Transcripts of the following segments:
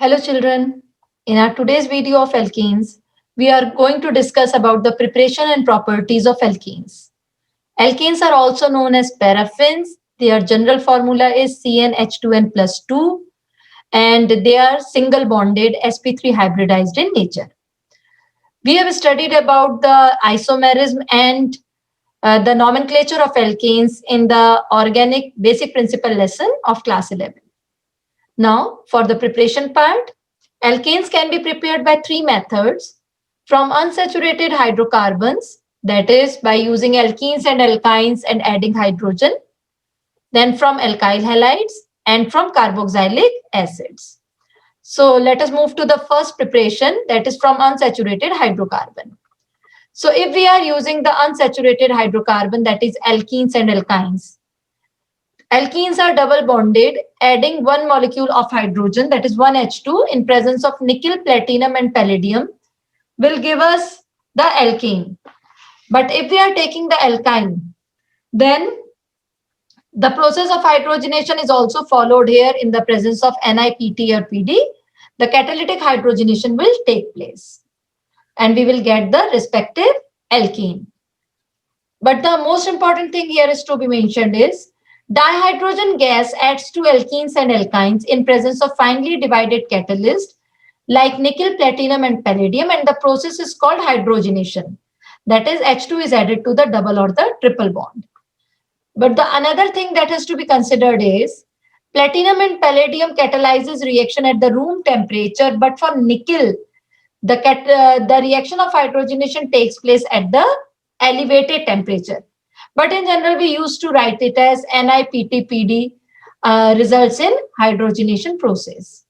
Hello children. In our today's video of alkenes, we are going to discuss about the preparation and properties of alkenes. Alkenes are also known as paraffins. Their general formula is CnH2n plus 2 and they are single bonded sp3 hybridized in nature. We have studied about the isomerism and the nomenclature of alkenes in the organic basic principle lesson of class 11. Now, for the preparation part, alkanes can be prepared by three methods: from unsaturated hydrocarbons, that is, by using alkenes and alkynes and adding hydrogen, then from alkyl halides, and from carboxylic acids. So, let us move to the first preparation, that is from unsaturated hydrocarbon. So, if we are using the unsaturated hydrocarbon, that is alkenes and alkynes, alkenes are double bonded, adding one molecule of hydrogen, that is 1H2, in presence of nickel, platinum, and palladium, will give us the alkane. But if we are taking the alkyne, then the process of hydrogenation is also followed here in the presence of NiPt or Pd. The catalytic hydrogenation will take place and we will get the respective alkane. But the most important thing here is to be mentioned is dihydrogen gas adds to alkenes and alkynes in presence of finely divided catalyst like nickel, platinum, and palladium, and the process is called hydrogenation. That is, H2 is added to the double or the triple bond. But the another thing that has to be considered is platinum and palladium catalyzes reaction at the room temperature, but for nickel, the reaction of hydrogenation takes place at the elevated temperature. But in general, we used to write it as NiPtPd results in hydrogenation process.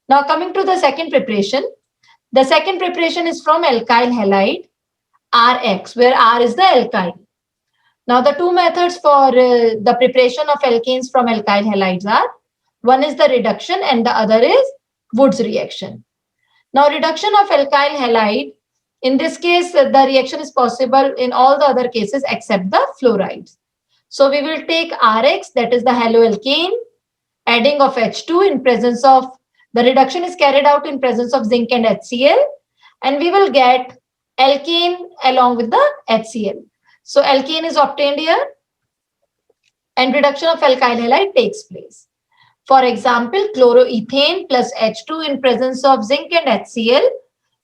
Now coming to the second preparation. The second preparation is from alkyl halide Rx, where R is the alkyl. Now the two methods for the preparation of alkanes from alkyl halides are, one is the reduction and the other is Wood's reaction. Now reduction of alkyl halide, in this case, the reaction is possible in all the other cases except the fluorides. So we will take Rx, that is the haloalkane, adding of H2 in presence of, the reduction is carried out in presence of zinc and HCl, and we will get alkane along with the HCl. So alkane is obtained here and reduction of alkyl halide takes place. For example, chloroethane plus H2 in presence of zinc and HCl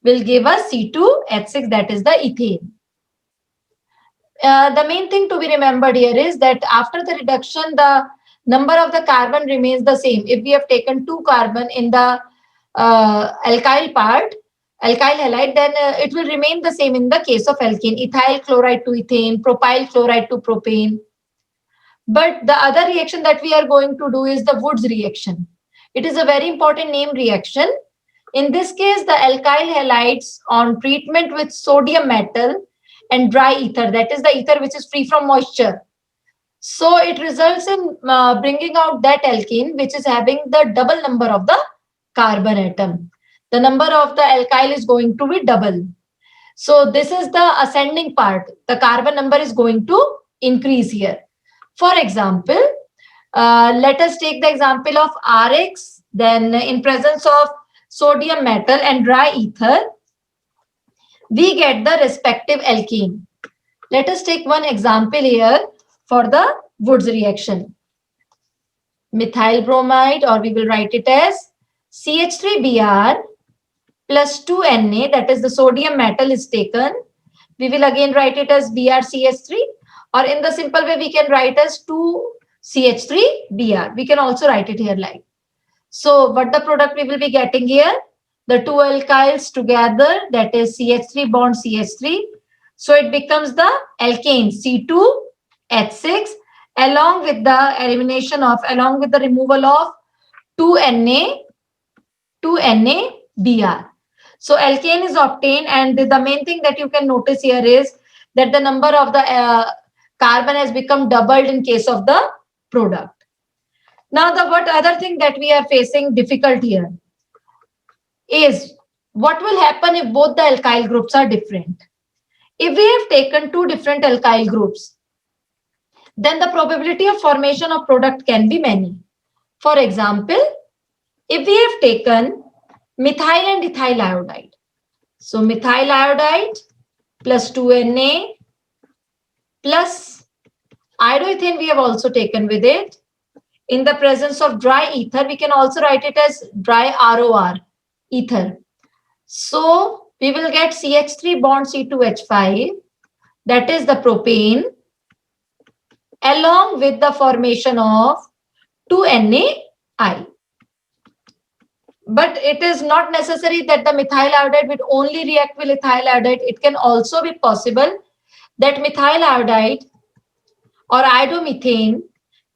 will give us C2H6, that is the ethane. The main thing to be remembered here is that after the reduction, the number of the carbon remains the same. If we have taken 2 carbon in the alkyl part, alkyl halide, then it will remain the same in the case of alkane. Ethyl chloride to ethane, propyl chloride to propane. But the other reaction that we are going to do is the Wood's reaction. It is a very important name reaction. In this case, the alkyl halides on treatment with sodium metal and dry ether, that is the ether which is free from moisture. So it results in bringing out that alkene which is having the double number of the carbon atom. The number of the alkyl is going to be double. So this is the ascending part. The carbon number is going to increase here. For example, let us take the example of Rx, then in presence of sodium metal and dry ether, we get the respective alkene. Let us take one example here for the Wood's reaction. Methyl bromide, or we will write it as CH3Br plus 2Na, that is the sodium metal is taken. We will again write it as BrCH3, or in the simple way we can write as 2CH3Br. We can also write it here like. So what the product we will be getting here? The two alkyls together, that is CH3 bond CH3. So it becomes the alkane C2H6 along with the elimination of, along with the removal of 2NaBr. So alkane is obtained, and the main thing that you can notice here is that the number of the carbon has become doubled in case of the product. Now, the what other thing that we are facing difficult here is what will happen if both the alkyl groups are different. If we have taken 2 different alkyl groups, then the probability of formation of product can be many. For example, if we have taken methyl and ethyl iodide. So methyl iodide plus 2Na plus iodoethane we have also taken with it. In the presence of dry ether, we can also write it as dry ROR, ether. So we will get CH3 bond C2H5, that is the propane, along with the formation of 2NaI. But it is not necessary that the methyl iodide would only react with ethyl iodide. It can also be possible that methyl iodide or iodomethane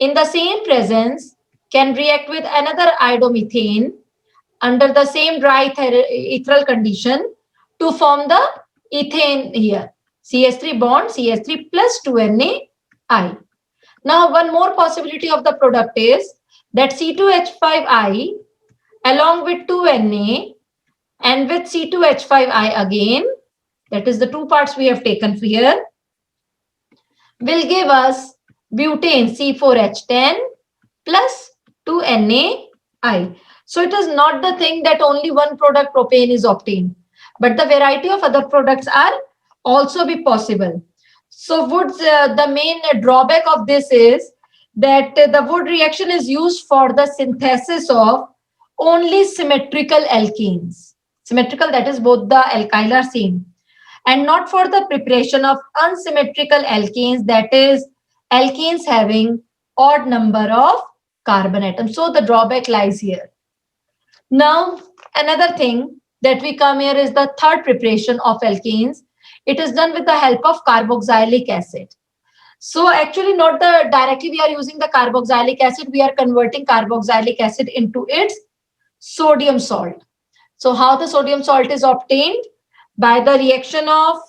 in the same presence can react with another iodomethane under the same dry ethereal condition to form the ethane here. CH3 bond CH3 plus 2NaI. Now, one more possibility of the product is that C2H5I along with 2Na and with C2H5I again, that is the two parts we have taken here, will give us butane C4H10 plus 2NaI. So it is not the thing that only one product propane is obtained, but the variety of other products are also be possible. So the main drawback of this is that the Wood reaction is used for the synthesis of only symmetrical alkenes. Symmetrical, that is both the alkyl are same, and not for the preparation of unsymmetrical alkenes, that is alkenes having odd number of carbon atoms. So the drawback lies here. Now, another thing that we come here is the third preparation of alkenes. It is done with the help of carboxylic acid. So actually not the directly we are using the carboxylic acid, we are converting carboxylic acid into its sodium salt. So how the sodium salt is obtained? By the reaction of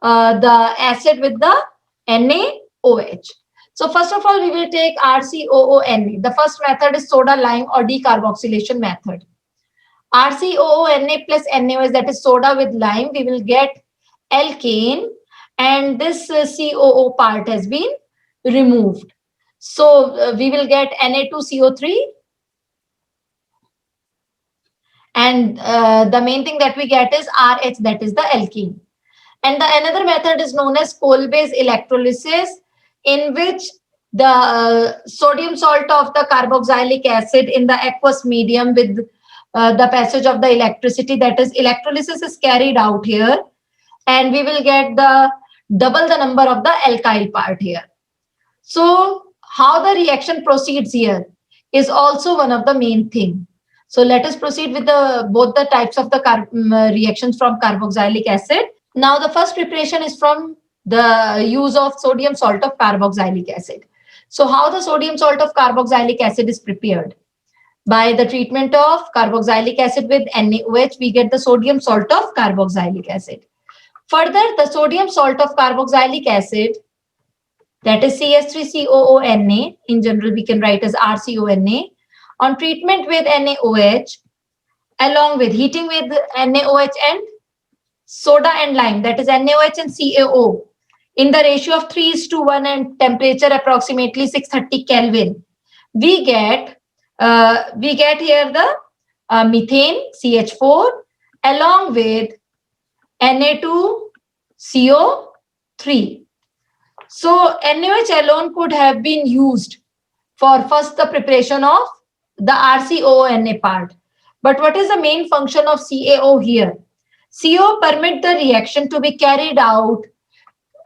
the acid with the NaOH. So first of all, we will take RCOONA. The first method is soda lime or decarboxylation method. RCOONA plus NaOH, that is soda with lime, we will get alkane, and this COO part has been removed. So we will get Na2CO3, and the main thing that we get is RH, that is the alkene. And the another method is known as coal-based electrolysis, in which the sodium salt of the carboxylic acid in the aqueous medium with the passage of the electricity, that is electrolysis is carried out here, and we will get the double the number of the alkyl part here. So how the reaction proceeds here is also one of the main thing. So let us proceed with the both the types of the reactions from carboxylic acid. Now the first preparation is from the use of sodium salt of carboxylic acid. So how the sodium salt of carboxylic acid is prepared? By the treatment of carboxylic acid with NaOH, we get the sodium salt of carboxylic acid. Further, the sodium salt of carboxylic acid, that is CH3COONA, in general we can write as RCONA, on treatment with NaOH, along with heating with NaOH and soda and lime, that is NaOH and CaO, in the ratio of 3:1 and temperature approximately 630 Kelvin, we get here the methane CH4 along with Na2CO3. So NaOH alone could have been used for first the preparation of the RCONA part. But what is the main function of CaO here? CO permit the reaction to be carried out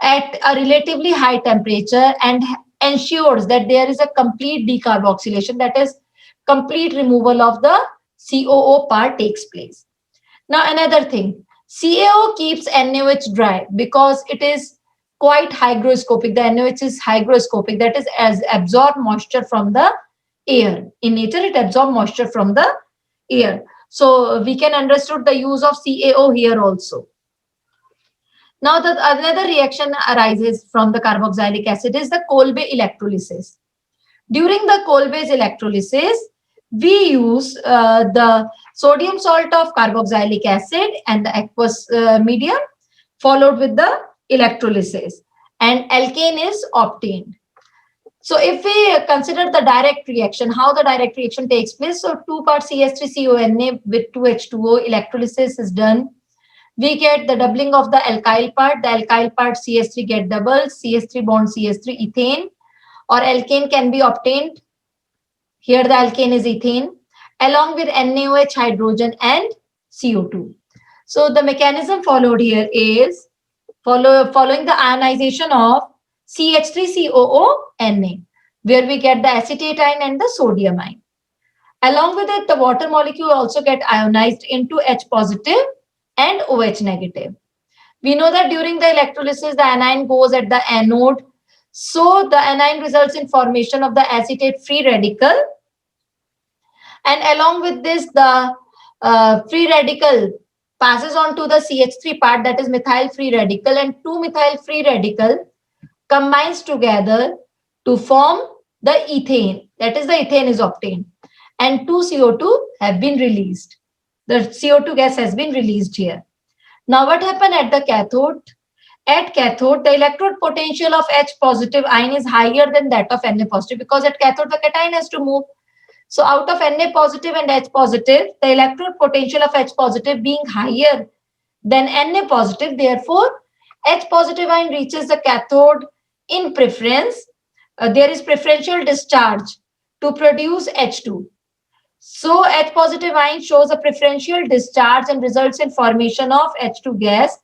at a relatively high temperature and ensures that there is a complete decarboxylation, that is complete removal of the COO part takes place. Now another thing, CaO keeps NaOH dry because it is quite hygroscopic. The NaOH is hygroscopic, that is as absorb moisture from the air. In nature, it absorbs moisture from the air. So we can understood the use of CaO here also. Now the another reaction arises from the carboxylic acid is the Kolbe electrolysis. During the Kolbe's electrolysis, we use the sodium salt of carboxylic acid and the aqueous medium followed with the electrolysis, and alkane is obtained. So if we consider the direct reaction, how the direct reaction takes place, so 2 part CH3CONA with 2H2O electrolysis is done. We get the doubling of the alkyl part. The alkyl part CH3 get doubled, CH3 bond CH3 ethane, or alkane can be obtained. Here the alkane is ethane, along with NaOH hydrogen and CO2. So the mechanism followed here is following the ionization of CH3COONA, where we get the acetate ion and the sodium ion. Along with it, the water molecule also get ionized into H positive and OH negative. We know that during the electrolysis, the anion goes at the anode. So the anion results in formation of the acetate free radical. And along with this, the free radical passes on to the CH3 part, that is methyl free radical, and two methyl free radical combines together to form the ethane. That is, the ethane is obtained. And two CO2 have been released. The CO2 gas has been released here. Now what happened at the cathode? At cathode, the electrode potential of H positive ion is higher than that of Na positive, because at cathode the cation has to move. So out of Na positive and H positive, the electrode potential of H positive being higher than Na positive, therefore H positive ion reaches the cathode in preference. There is preferential discharge to produce H2. So H positive ion shows a preferential discharge and results in formation of H2 gas,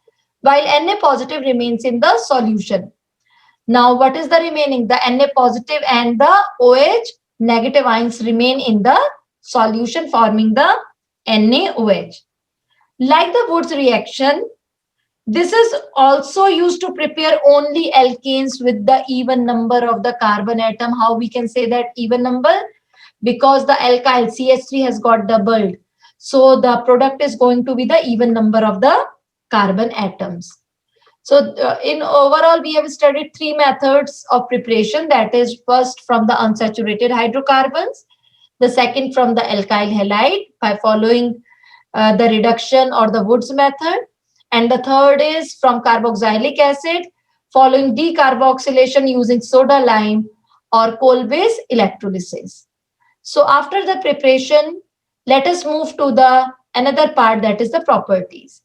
while Na positive remains in the solution. Now what is the remaining? The Na positive and the OH negative ions remain in the solution, forming the NaOH. Like the Woods reaction, this is also used to prepare only alkanes with the even number of the carbon atom. How we can say that even number? Because the alkyl CH3 has got doubled. So the product is going to be the even number of the carbon atoms. So in overall, we have studied three methods of preparation. That is, first from the unsaturated hydrocarbons, the second from the alkyl halide by following the reduction or the Woods method, and the third is from carboxylic acid following decarboxylation using soda lime or coal-based electrolysis. So after the preparation, let us move to the another part, that is the properties.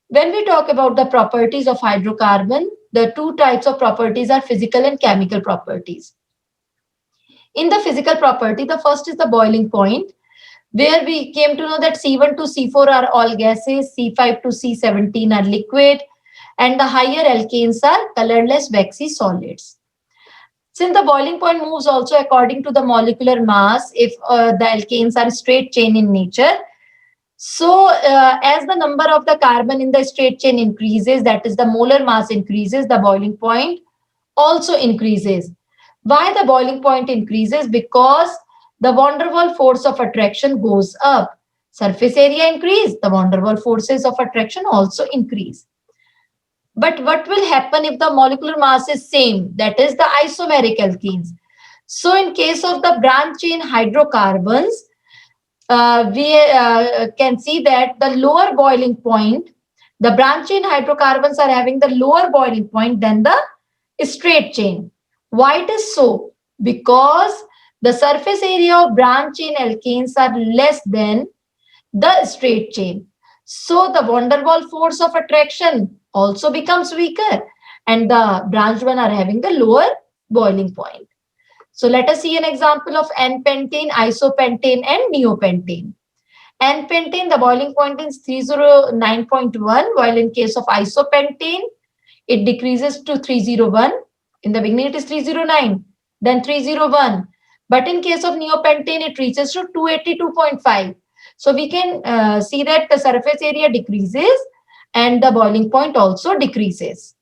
When we talk about the properties of hydrocarbon, the two types of properties are physical and chemical properties. In the physical property, the first is the boiling point, where we came to know that C1 to C4 are all gases, C5 to C17 are liquid, and the higher alkanes are colorless waxy solids. Since the boiling point moves also according to the molecular mass, if the alkanes are straight chain in nature, so as the number of the carbon in the straight chain increases, that is the molar mass increases, the boiling point also increases. Why the boiling point increases? Because the van der Waals force of attraction goes up. Surface area increase, the van der Waals forces of attraction also increase. But what will happen if the molecular mass is same? That is the isomeric alkenes. So in case of the branch chain hydrocarbons, we can see that the lower boiling point, the branch chain hydrocarbons are having the lower boiling point than the straight chain. Why it is so? Because the surface area of branch chain alkanes are less than the straight chain. So the van der Waals force of attraction also becomes weaker, and the branched one are having the lower boiling point. So let us see an example of N-pentane, isopentane, and neopentane. N-pentane, the boiling point is 309.1, while in case of isopentane, it decreases to 301. In the beginning, it is 309, then 301. But in case of neopentane, it reaches to 282.5. So we can see that the surface area decreases and the boiling point also decreases.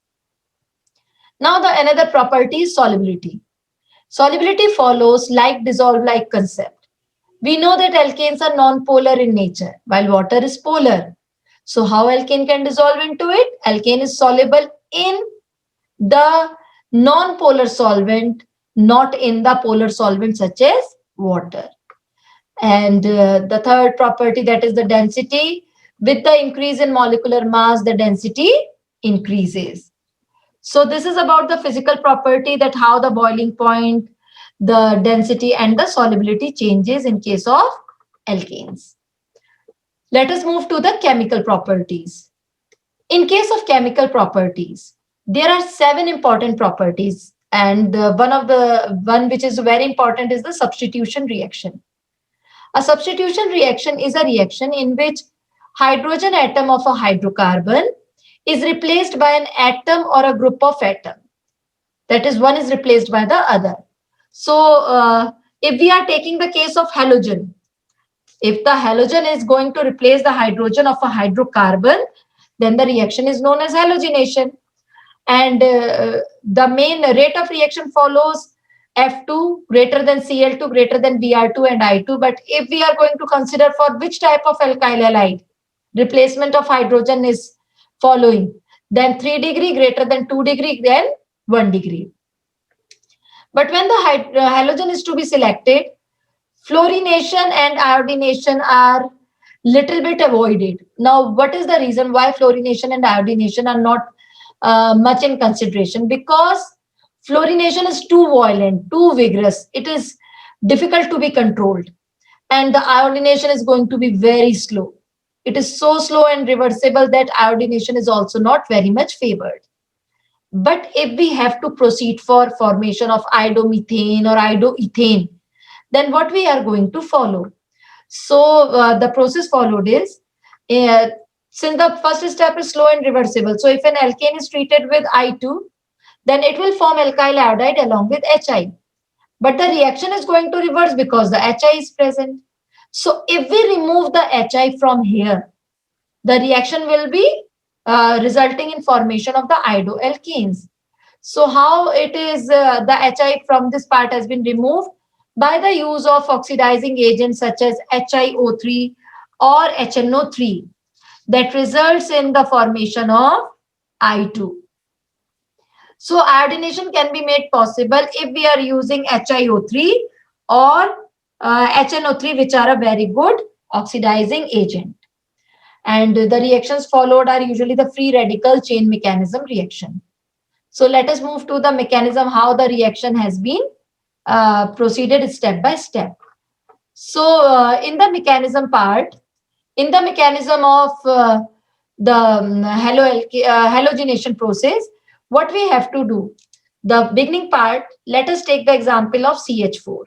Now the another property is solubility. Solubility follows like dissolve like concept. We know that alkanes are non-polar in nature, while water is polar. So how alkane can dissolve into it? Alkane is soluble in the non-polar solvent, not in the polar solvent such as water. And the third property, that is the density. With the increase in molecular mass, the density increases. So this is about the physical property, that how the boiling point the density and the solubility changes in case of alkanes. Let us move to the chemical properties. In case of chemical properties, there are 7 important properties, and one which is very important is the substitution reaction. A substitution reaction is a reaction in which hydrogen atom of a hydrocarbon is replaced by an atom or a group of atoms. That is, one is replaced by the other. So, if we are taking the case of halogen, if the halogen is going to replace the hydrogen of a hydrocarbon, then the reaction is known as halogenation. And the main rate of reaction follows F2 greater than Cl2 greater than Br2 and I2. But if we are going to consider for which type of alkyl halide replacement of hydrogen is following, then 3 degree greater than 2 degree, then 1 degree. But when the halogen is to be selected, fluorination and iodination are little bit avoided. Now, what is the reason why fluorination and iodination are not much in consideration? Because fluorination is too violent, too vigorous. It is difficult to be controlled. And the iodination is going to be very slow. It is so slow and reversible that iodination is also not very much favored. But if we have to proceed for formation of iodomethane or iodoethane, then what we are going to follow? So the process followed is, since the first step is slow and reversible, so if an alkane is treated with I2, then it will form alkyl iodide along with HI. But the reaction is going to reverse because the HI is present. So if we remove the HI from here, the reaction will be resulting in formation of the iodoalkanes. So how it is the HI from this part has been removed? By the use of oxidizing agents such as HiO3 or HNO3 that results in the formation of I2. So iodination can be made possible if we are using HiO3 or HNO3, which are a very good oxidizing agent. And the reactions followed are usually the free radical chain mechanism reaction. So let us move to the mechanism, how the reaction has been proceeded step by step. So in the mechanism part, in the mechanism of the halogenation process, what we have to do? The beginning part, let us take the example of CH4.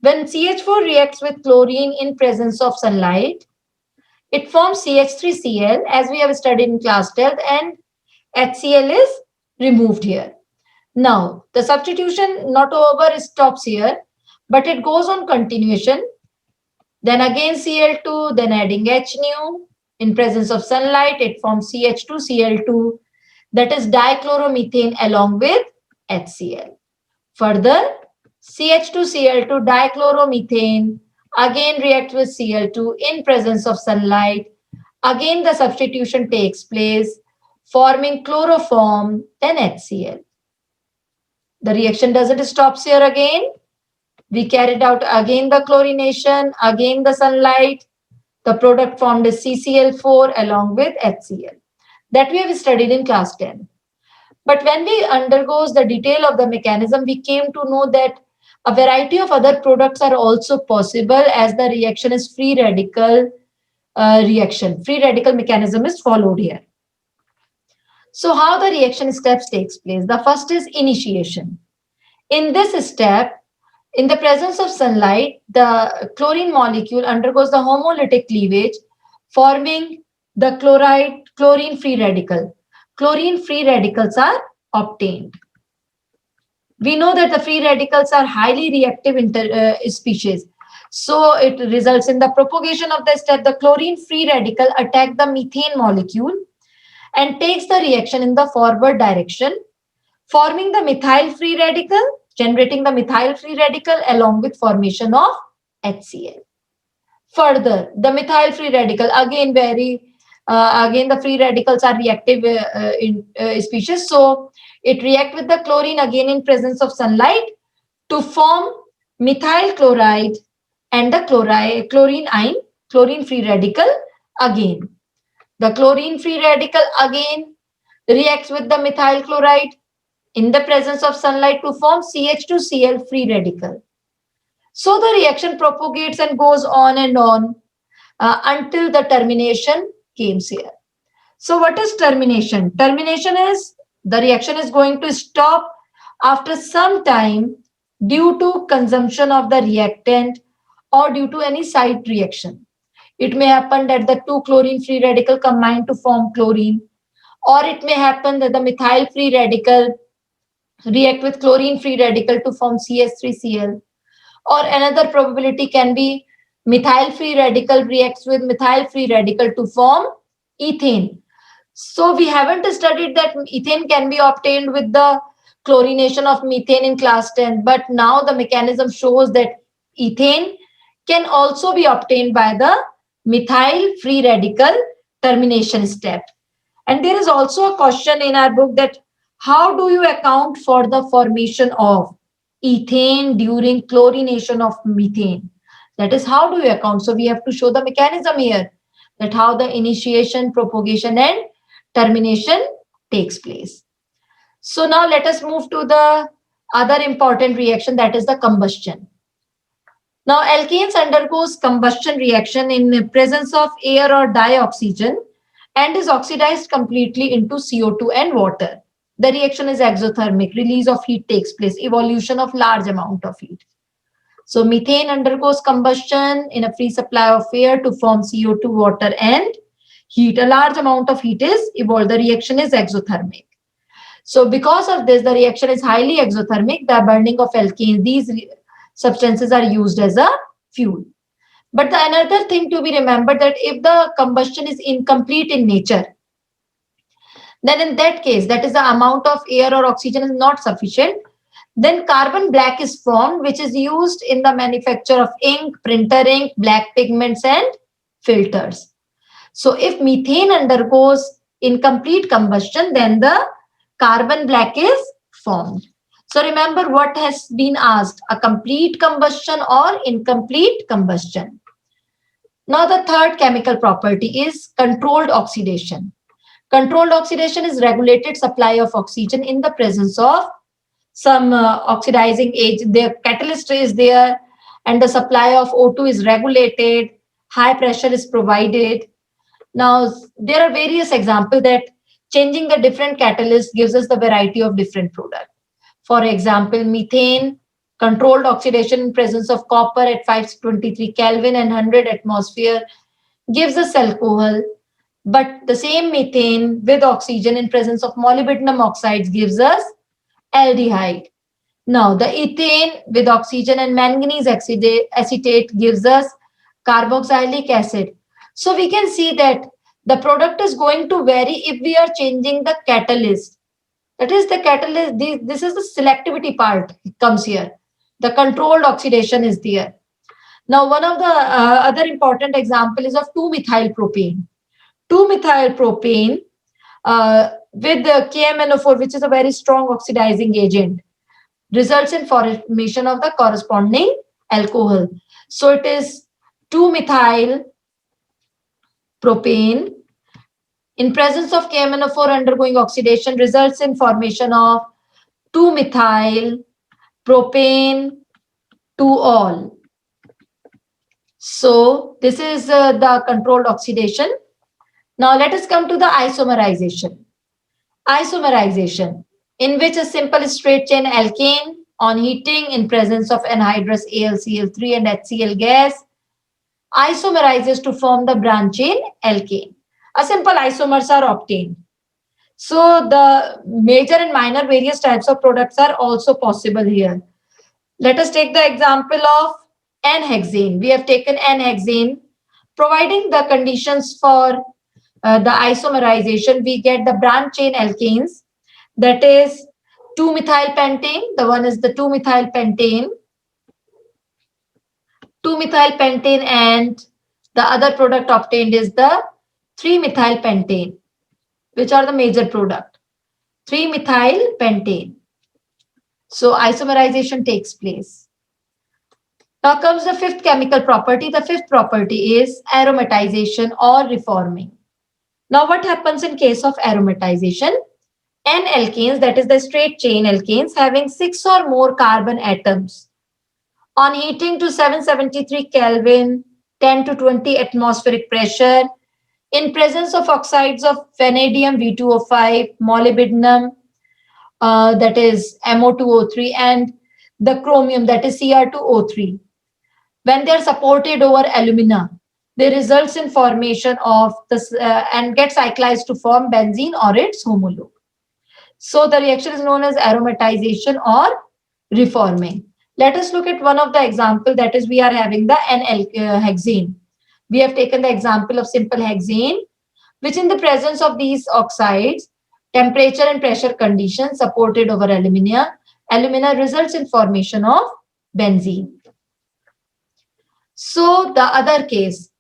When CH4 reacts with chlorine in presence of sunlight, it forms CH3Cl as we have studied in class 12, and HCl is removed here. Now, the substitution not over stops here, but it goes on continuation. Then again Cl2, then adding H nu. In presence of sunlight, it forms CH2Cl2, that is dichloromethane along with HCl. Further, CH2Cl2 dichloromethane again reacts with Cl2 in presence of sunlight. Again, the substitution takes place, forming chloroform, then HCl. The reaction doesn't stop here again. We carried out again the chlorination, again the sunlight. The product formed is CCl4 along with HCl. That we have studied in class 10. But when we undergoes the detail of the mechanism, we came to know that a variety of other products are also possible as the reaction is free radical reaction. Free radical mechanism is followed here. So how the reaction steps takes place? The first is initiation. In this step, in the presence of sunlight, the chlorine molecule undergoes the homolytic cleavage, forming the chlorine free radical. Chlorine free radicals are obtained. We know that the free radicals are highly reactive species. So it results in the propagation of the step. The chlorine free radical attack the methane molecule and takes the reaction in the forward direction, forming the methyl free radical, generating the methyl free radical along with formation of HCl. Further, the methyl free radical, again again the free radicals are reactive species. So it reacts with the chlorine again in presence of sunlight to form methyl chloride and the chlorine free radical again. The chlorine free radical again reacts with the methyl chloride in the presence of sunlight to form CH2Cl free radical. So the reaction propagates and goes on and on until the termination comes here. So what is termination? Termination is the reaction is going to stop after some time due to consumption of the reactant or due to any side reaction. It may happen that the two chlorine free radical combine to form chlorine, or it may happen that the methyl free radical react with chlorine free radical to form CH3Cl, or another probability can be methyl free radical reacts with methyl free radical to form ethane. So we haven't studied that ethane can be obtained with the chlorination of methane in class 10, but now the mechanism shows that ethane can also be obtained by the methyl free radical termination step. And there is also a question in our book that how do you account for the formation of ethane during chlorination of methane? That is, how do you account? So we have to show the mechanism here, that how the initiation, propagation, and termination takes place. So now let us move to the other important reaction, that is the combustion. Now alkanes undergoes combustion reaction in presence of air or dioxygen and is oxidized completely into CO2 and water. The reaction is exothermic. Release of heat takes place. Evolution of large amount of heat. So methane undergoes combustion in a free supply of air to form CO2, water, and heat. A large amount of heat is evolved. The reaction is exothermic. So because of this, the reaction is highly exothermic. The burning of alkanes, these substances are used as a fuel. But the another thing to be remembered, that if the combustion is incomplete in nature, then in that case, that is the amount of air or oxygen is not sufficient, then carbon black is formed, which is used in the manufacture of ink, printer ink, black pigments, and filters. So if methane undergoes incomplete combustion, then the carbon black is formed. So remember what has been asked, a complete combustion or incomplete combustion. Now the third chemical property is controlled oxidation. Controlled oxidation is regulated supply of oxygen in the presence of some oxidizing agent. The catalyst is there and the supply of O2 is regulated, high pressure is provided. Now there are various examples that changing the different catalysts gives us the variety of different product. For example, methane, controlled oxidation in presence of copper at 523 Kelvin and 100 atmosphere gives us alcohol. But the same methane with oxygen in presence of molybdenum oxides gives us aldehyde. Now, the ethane with oxygen and manganese acetate gives us carboxylic acid. So we can see that the product is going to vary if we are changing the catalyst. That is the catalyst. This is the selectivity part. It comes here. The controlled oxidation is there. Now, one of the other important example is of 2-methyl propane. 2-methyl propane with the KMNO4, which is a very strong oxidizing agent, results in formation of the corresponding alcohol. So it is 2-methyl propane in presence of KMNO4 undergoing oxidation results in formation of 2-methyl propane 2-ol. So this is the controlled oxidation. Now let us come to the isomerization. Isomerization, in which a simple straight chain alkane on heating in presence of anhydrous AlCl3 and HCl gas isomerizes to form the branch chain alkane. A simple isomers are obtained. So the major and minor various types of products are also possible here. Let us take the example of N-hexane. We have taken N-hexane. Providing the conditions for the isomerization, we get the branch chain alkanes. That is 2-methyl pentane. The one is the 2-methyl pentane. 2-methyl pentane, and the other product obtained is the 3-methyl pentane. Which are the major product? 3-methyl pentane. So isomerization takes place. Now comes the fifth chemical property. The fifth property is aromatization or reforming. Now what happens in case of aromatization? N-alkanes, that is the straight chain alkanes, having 6 or more carbon atoms. On heating to 773 Kelvin, 10 to 20 atmospheric pressure, in presence of oxides of vanadium V2O5, molybdenum, that is MO2O3, and the chromium, that is Cr2O3. When they are supported over alumina, they results in formation of this and get cyclized to form benzene or its homologue. So the reaction is known as aromatization or reforming. Let us look at one of the example, that is we are having the N-hexane. We have taken the example of simple hexane, which in the presence of these oxides, temperature and pressure conditions supported over alumina results in formation of benzene. So the other case,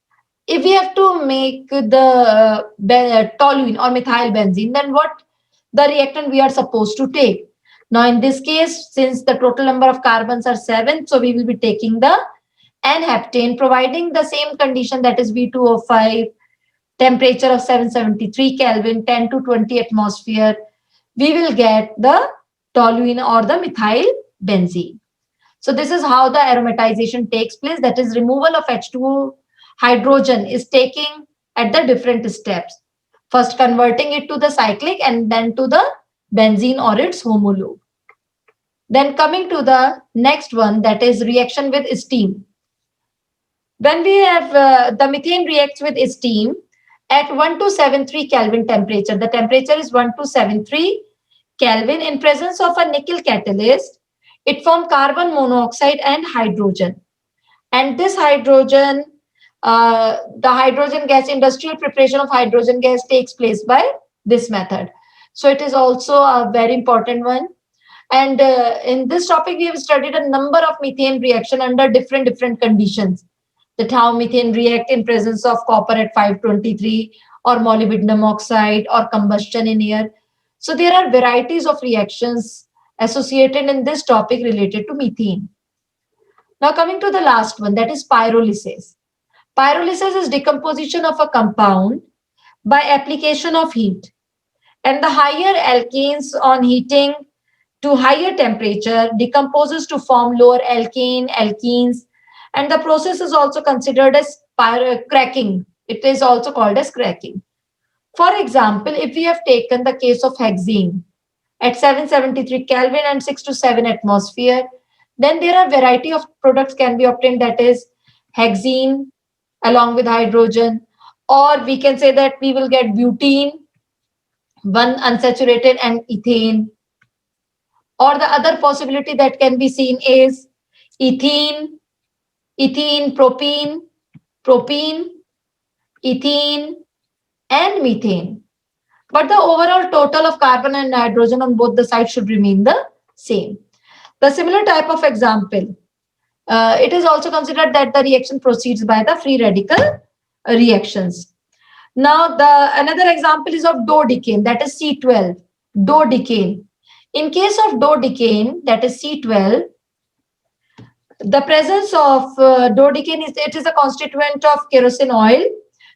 if we have to make the toluene or methyl benzene, then what the reactant we are supposed to take? Now in this case, since the total number of carbons are 7, so we will be taking the N-heptane, providing the same condition, that is V2O5, temperature of 773 Kelvin, 10 to 20 atmosphere. We will get the toluene or the methyl benzene. So this is how the aromatization takes place, that is removal of H2O hydrogen is taking at the different steps. First converting it to the cyclic and then to the benzene or its homologue. Then coming to the next one, that is reaction with steam. When we have the methane reacts with steam at 1273 Kelvin temperature, the temperature is 1273 Kelvin, in presence of a nickel catalyst, it forms carbon monoxide and hydrogen. And this hydrogen, the hydrogen gas, industrial preparation of hydrogen gas takes place by this method. So it is also a very important one. And in this topic, we have studied a number of methane reaction under different conditions. That how methane react in presence of copper at 523 or molybdenum oxide or combustion in air. So there are varieties of reactions associated in this topic related to methane. Now coming to the last one, that is pyrolysis. Pyrolysis is decomposition of a compound by application of heat. And the higher alkanes on heating to higher temperature decomposes to form lower alkenes, and the process is also considered as cracking. It is also called as cracking. For example, if we have taken the case of hexene at 773 Kelvin and 6 to 7 atmosphere, then there are variety of products can be obtained, that is hexene along with hydrogen, or we can say that we will get butene, one unsaturated, and ethane. Or the other possibility that can be seen is ethene, propene, ethene, and methane. But the overall total of carbon and nitrogen on both the sides should remain the same. The similar type of example, it is also considered that the reaction proceeds by the free radical reactions. Now, another example is of dodecane, that is C12, dodecane. In case of dodecane, that is C12, the presence of dodecane is a constituent of kerosene oil.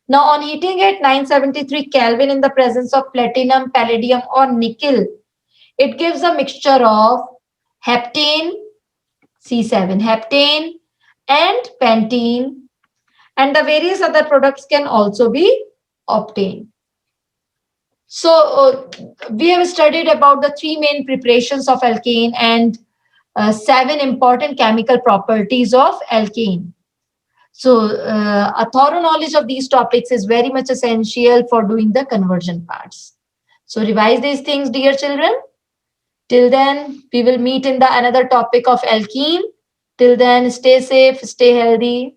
Now, on heating at 973 Kelvin in the presence of platinum, palladium, or nickel, it gives a mixture of heptane, C7, heptane, and pentene, and the various other products can also be obtained. So we have studied about the three main preparations of alkane and 7 important chemical properties of alkane. So a thorough knowledge of these topics is very much essential for doing the conversion parts. So revise these things, dear children. Till then, we will meet in the another topic of alkene. Till then, stay safe, stay healthy.